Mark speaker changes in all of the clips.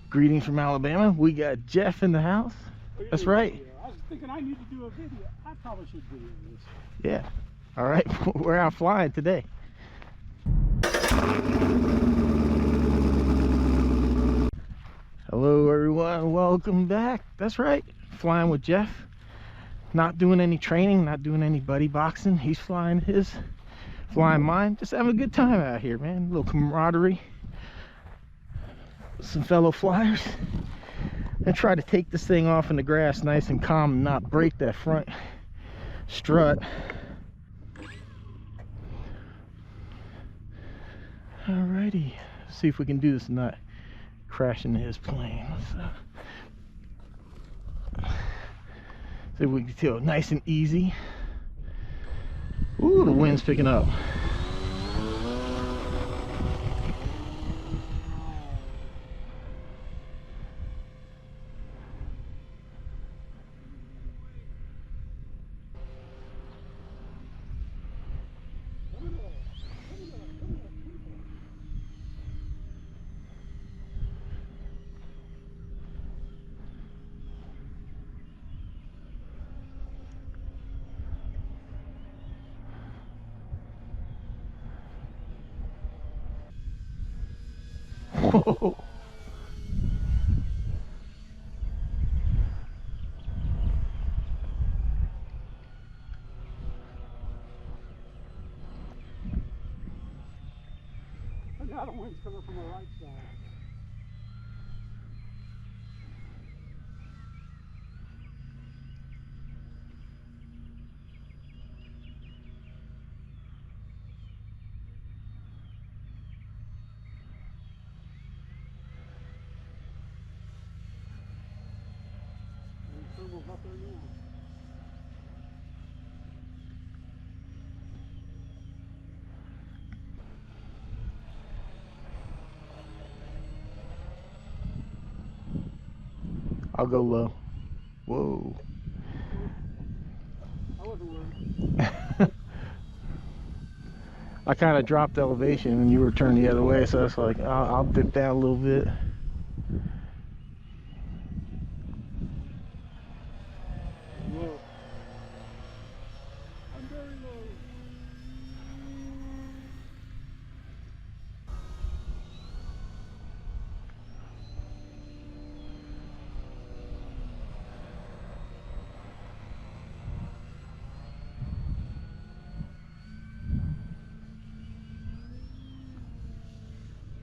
Speaker 1: Greetings from Alabama. We got Jeff in the house. That's right.
Speaker 2: I was thinking I need to do a video. I probably should video this.
Speaker 1: Yeah. All right. We're out flying today. Hello, everyone. Welcome back. That's right. Flying with Jeff. Not doing any training, not doing any buddy boxing. He's flying his, flying mine. Just having a good time out here, man. A little camaraderie. Some fellow flyers. And try to take this thing off in the grass nice and calm and not break that front strut. Alrighty. See if we can do this and not crash into his plane. See if we can feel nice and easy. Ooh, the wind's picking up. Whoa.
Speaker 2: Now the wind's coming from the right side. Up there now.
Speaker 1: I'll go low. Whoa.
Speaker 2: I wasn't worried.
Speaker 1: I kind of dropped elevation and you were turned the other way, so it's like I'll dip down a little bit.
Speaker 2: Low. I'm very low.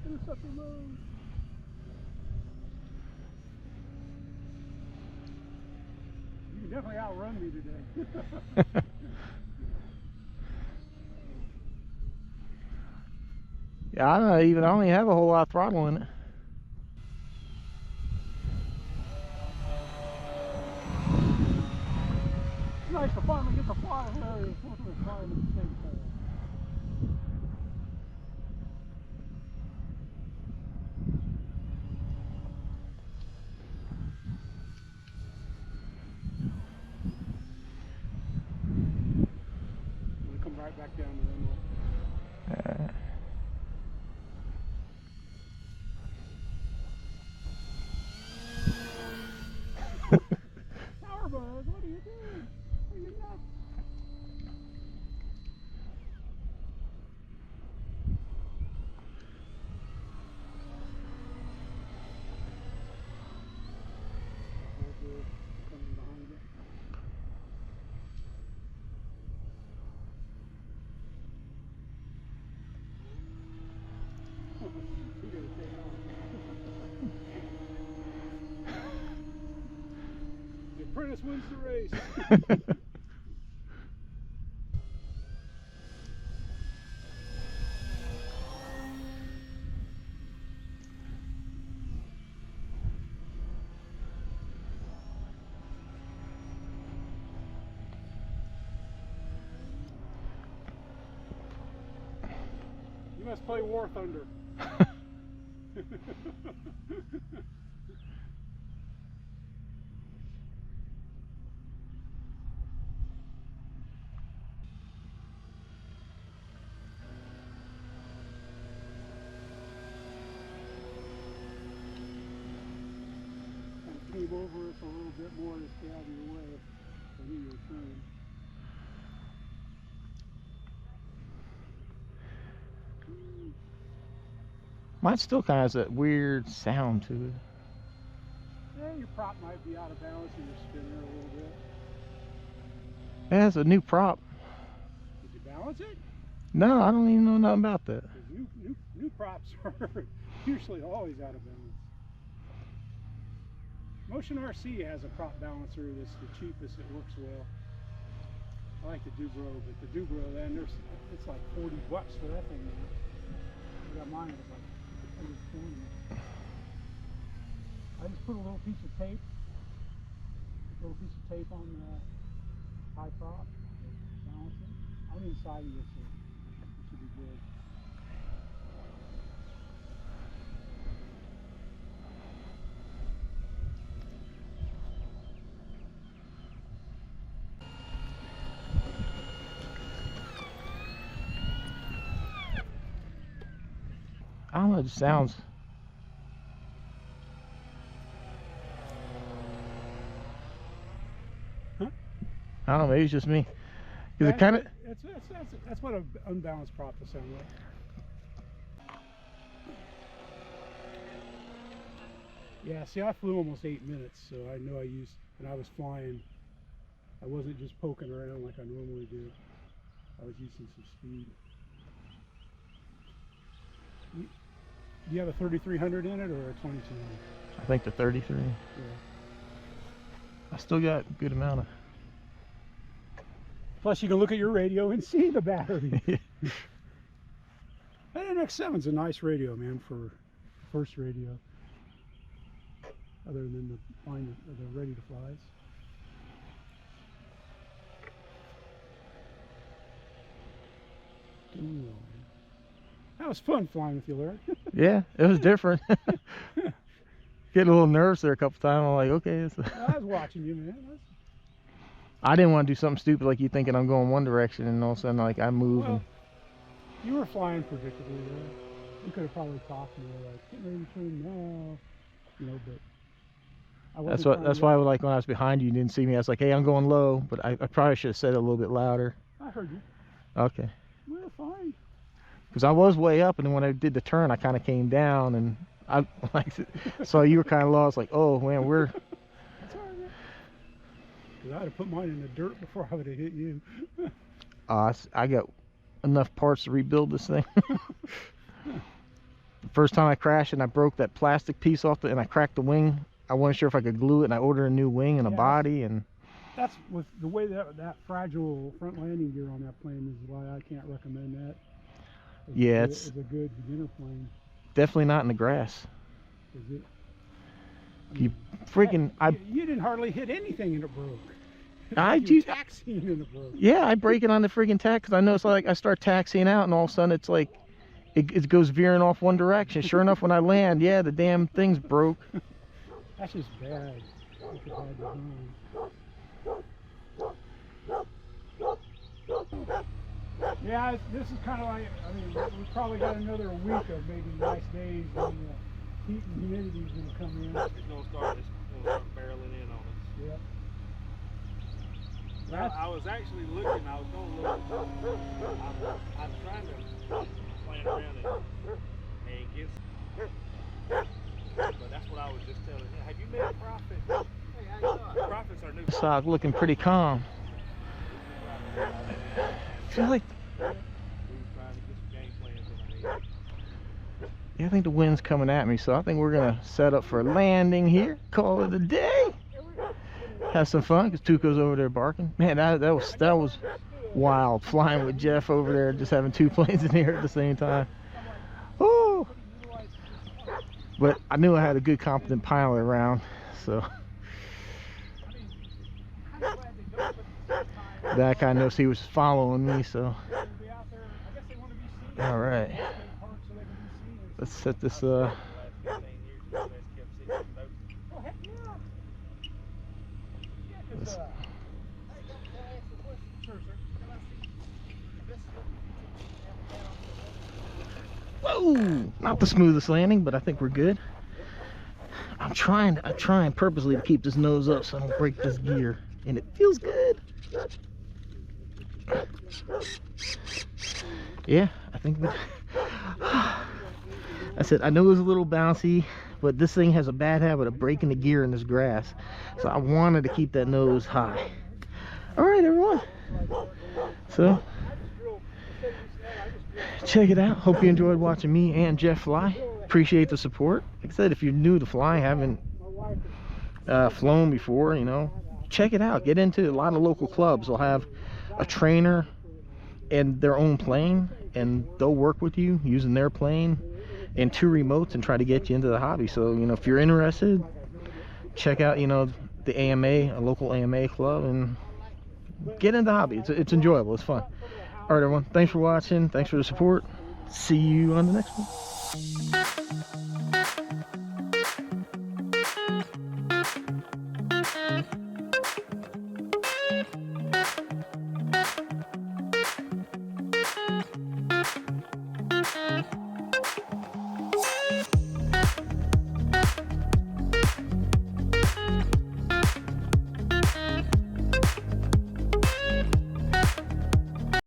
Speaker 2: Interceptor mode. You can definitely outrun me today.
Speaker 1: Yeah, I don't even have a whole lot of throttle in it.
Speaker 2: It's nice to finally get the fly area and flying at the same time. I'm going to come right back down to the Powerbug, what are you doing? Are you nuts? Coming behind you. You gotta take off. The apprentice wins the race. You must play War Thunder. came over us a little bit more to stay out of your way. I knew you were trying.
Speaker 1: Mine still kind of has that weird sound to it.
Speaker 2: Yeah, your prop might be out of balance in your spinner a little bit.
Speaker 1: It has a new prop.
Speaker 2: Did you balance it?
Speaker 1: No, I don't even know nothing about that.
Speaker 2: New props are usually always out of balance. Motion RC has a prop balancer that's the cheapest. It works well. I like the Dubro, but the Dubro, then it's like $40 for that thing now. I got mine, it was like 120. I just put a little piece of tape on the high prop, balance it. I'm inside of this, so it should be good.
Speaker 1: I don't know, it just sounds.
Speaker 2: Huh?
Speaker 1: I don't know, maybe it's just me. Because
Speaker 2: Yeah,
Speaker 1: it kind of.
Speaker 2: that's what an unbalanced prop will sound like. Yeah, see, I flew almost 8 minutes, so I know and I was flying. I wasn't just poking around like I normally do. I was using some speed. Do you have a 3300 in it or a 2200?
Speaker 1: I think the 33.
Speaker 2: Yeah.
Speaker 1: I still got a good amount of.
Speaker 2: Plus, you can look at your radio and see the battery. That NX7's a nice radio, man, for first radio. Other than the ready to flies. Ooh. That was fun flying with you, Larry.
Speaker 1: Yeah, it was different. Getting a little nervous there a couple times. I'm like, okay.
Speaker 2: I was watching you, man.
Speaker 1: I didn't want to do something stupid like you thinking I'm going one direction and all of a sudden like I move.
Speaker 2: Well, you were flying predictably there. You could have probably talked more like, get ready to turn now, you know, but I wasn't.
Speaker 1: That's why like when I was behind you, you didn't see me. I was like, hey, I'm going low, but I probably should have said it a little bit louder.
Speaker 2: I heard you.
Speaker 1: Okay.
Speaker 2: We were fine.
Speaker 1: Because I was way up, and then when I did the turn, I kind of came down, and I like so you were kind of lost. Like, oh man, we're.
Speaker 2: That's all right, man. Because I'd have put mine in the dirt before I would have hit you.
Speaker 1: I got enough parts to rebuild this thing. The first time I crashed and I broke that plastic piece off and I cracked the wing. I wasn't sure if I could glue it, and I ordered a new wing and a body. And
Speaker 2: that's with the way that fragile front landing gear on that plane is why I can't recommend that.
Speaker 1: Yeah,
Speaker 2: it's a good beginner plane.
Speaker 1: Definitely not in the grass.
Speaker 2: Is it?
Speaker 1: You freaking!
Speaker 2: You didn't hardly hit anything and it broke.
Speaker 1: You
Speaker 2: taxiing and it broke.
Speaker 1: Yeah, I break it on the freaking tack because I know it's like I start taxiing out and all of a sudden it's like it goes veering off one direction. Sure enough, when I land, yeah, the damn thing's broke.
Speaker 2: That's just bad. That's a bad design. Yeah, this is kind of like, I mean, we've probably got another week of maybe nice days when the heat and humidity is going to come in.
Speaker 3: It's going to start barreling in on us.
Speaker 2: Yeah.
Speaker 3: I was actually looking, I was going to look, I'm trying to plan around and get, but that's what I was just telling him. Have you met a Prophet? Hey, how you doing? Prophets are new.
Speaker 1: Sock looking pretty calm. I feel like, yeah, I think the wind's coming at me, so I think we're gonna set up for a landing here. Call it a day. Have some fun because Tuco's over there barking. Man, that was wild flying with Jeff over there, just having two planes in the air at the same time. Woo! But I knew I had a good, competent pilot around, so that guy knows he was following me. So, all right, let's set this. Whoa! Not the smoothest landing, but I think we're good. I'm I'm trying purposely to keep this nose up so I don't break this gear, and it feels good. Yeah, I think I said I know it was a little bouncy, but this thing has a bad habit of breaking the gear in this grass, so I wanted to keep that nose high. All right, everyone, so check it out. Hope you enjoyed watching me and Jeff fly. Appreciate the support. Like I said, if you're new to flying, haven't flown before, you know, check it out. Get into a lot of local clubs. They'll have a trainer and their own plane, and they'll work with you using their plane and 2 remotes and try to get you into the hobby. So, you know, if you're interested, check out, you know, the AMA, a local AMA club, and get into the hobby. It's enjoyable. It's fun. All right, everyone. Thanks for watching. Thanks for the support. See you on the next one.